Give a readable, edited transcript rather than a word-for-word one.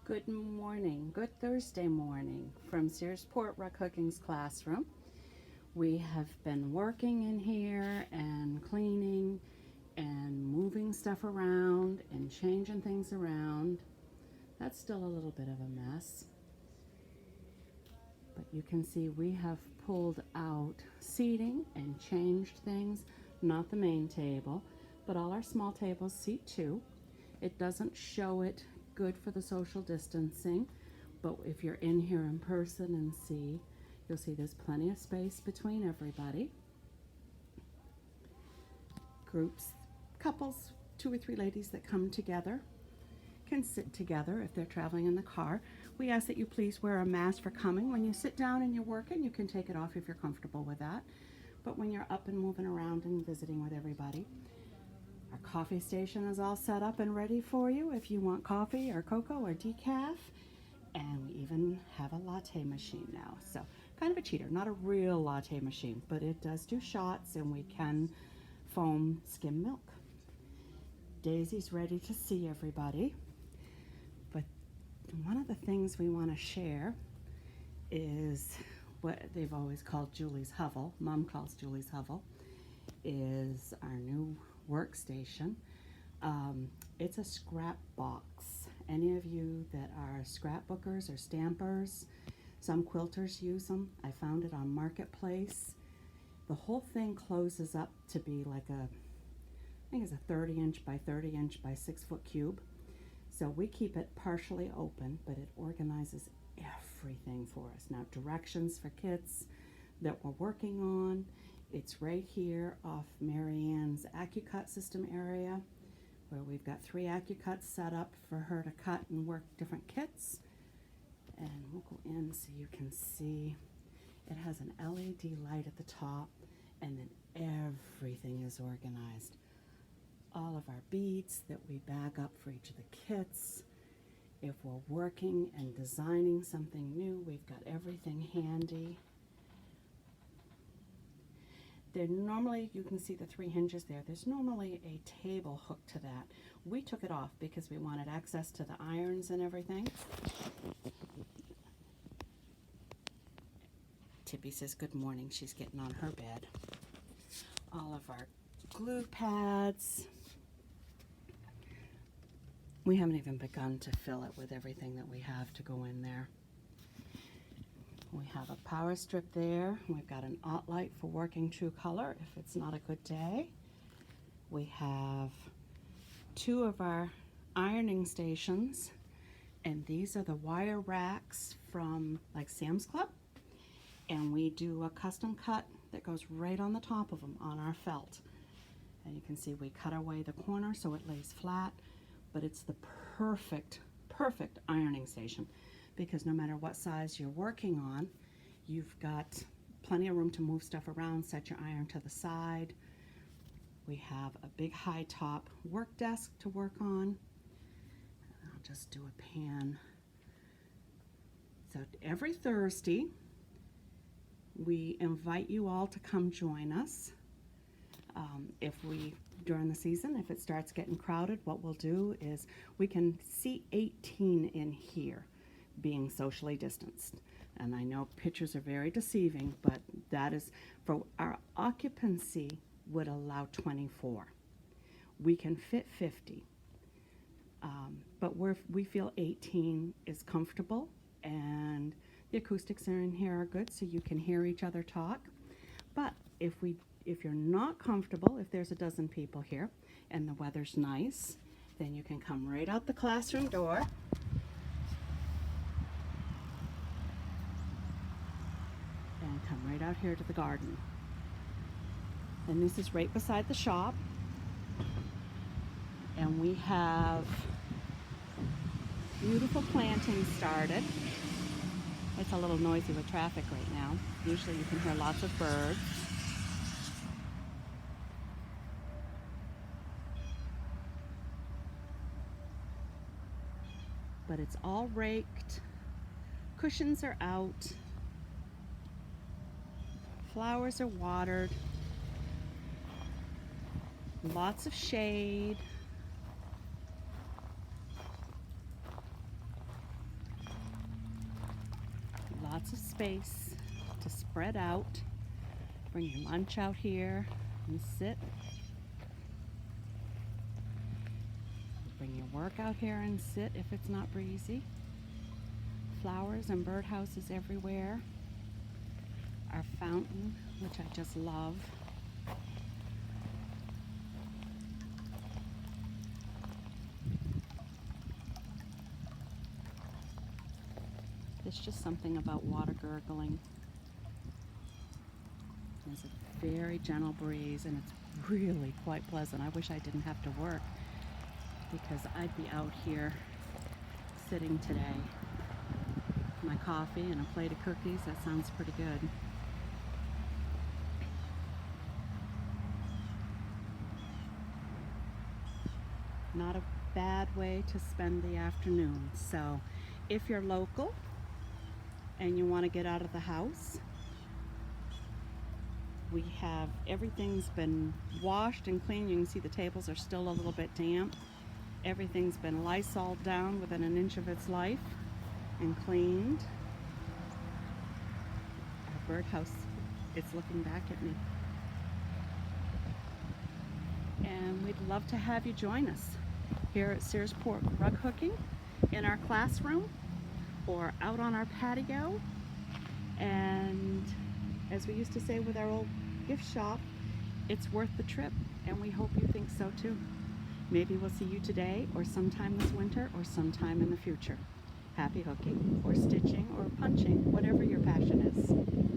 Good morning, good Thursday morning from Searsport Rec Cooking's classroom. We have been working in here and cleaning and moving stuff around and changing things around. That's still a little bit of a mess, but you can see we have pulled out seating and changed things, not the main table, but all our small tables seat two. It doesn't show it good for the social distancing, but if you're in here in person and see, you'll see there's plenty of space between everybody. Groups, couples, 2 or 3 ladies that come together can sit together if they're traveling in the car. We ask that you please wear a mask for coming. When you sit down and you're working, you can take it off if you're comfortable with that. But when you're up and moving around and visiting with everybody, our coffee station is all set up and ready for you if you want coffee or cocoa or decaf. And we even have a latte machine now. So kind of a cheater, not a real latte machine, but it does do shots and we can foam skim milk. Daisy's ready to see everybody. But one of the things we want to share is what they've always called Julie's Hovel. Mom calls Julie's Hovel, is our new workstation. It's a scrap box. Any of you that are scrapbookers or stampers, some quilters use them. I found it on Marketplace. The whole thing closes up to be like I think it's a 30-inch by 30-inch by 6-foot cube. So we keep it partially open, but it organizes everything for us. Now, directions for kits that we're working on. It's right here off Marianne's AccuCut system area, where we've got 3 AccuCuts set up for her to cut and work different kits. And we'll go in so you can see. It has an LED light at the top, and then everything is organized. All of our beads that we bag up for each of the kits. If we're working and designing something new, we've got everything handy. There normally, you can see the 3 hinges there. There's normally a table hooked to that. We took it off because we wanted access to the irons and everything. Tippy says good morning. She's getting on her bed. All of our glue pads. We haven't even begun to fill it with everything that we have to go in there. We have a power strip there. We've got an aught light for working true color if it's not a good day. We have 2 of our ironing stations, and these are the wire racks from like Sam's Club. And we do a custom cut that goes right on the top of them on our felt. And you can see we cut away the corner so it lays flat, but it's the perfect ironing station, because no matter what size you're working on, you've got plenty of room to move stuff around, set your iron to the side. We have a big high top work desk to work on. I'll just do a pan. So every Thursday, we invite you all to come join us. During the season, if it starts getting crowded, what we'll do is we can seat 18 in here, being socially distanced. And I know pictures are very deceiving, but that is, for our occupancy would allow 24. We can fit 50, but we feel 18 is comfortable, and the acoustics are in here are good, so you can hear each other talk. But if you're not comfortable, if there's a dozen people here and the weather's nice, then you can come right out the classroom door and come right out here to the garden. And this is right beside the shop. And we have beautiful plantings started. It's a little noisy with traffic right now. Usually you can hear lots of birds. But it's all raked. Cushions are out. Flowers are watered. Lots of shade. space to spread out. Bring your lunch out here and sit. Bring your work out here and sit if it's not breezy. Flowers and birdhouses everywhere. Our fountain, which I just love. There's just something about water gurgling. There's a very gentle breeze and it's really quite pleasant. I wish I didn't have to work because I'd be out here sitting today. My coffee and a plate of cookies, that sounds pretty good. Not a bad way to spend the afternoon. So if you're local and you want to get out of the house, we have, everything's been washed and cleaned. You can see the tables are still a little bit damp. Everything's been Lysoled down within an inch of its life and cleaned. Our birdhouse, it's looking back at me. And we'd love to have you join us here at Searsport Rug Hooking in our classroom or out on our patio. And as we used to say with our old gift shop, it's worth the trip, and we hope you think so too. Maybe we'll see you today or sometime this winter or sometime in the future. Happy hooking or stitching or punching, whatever your passion is.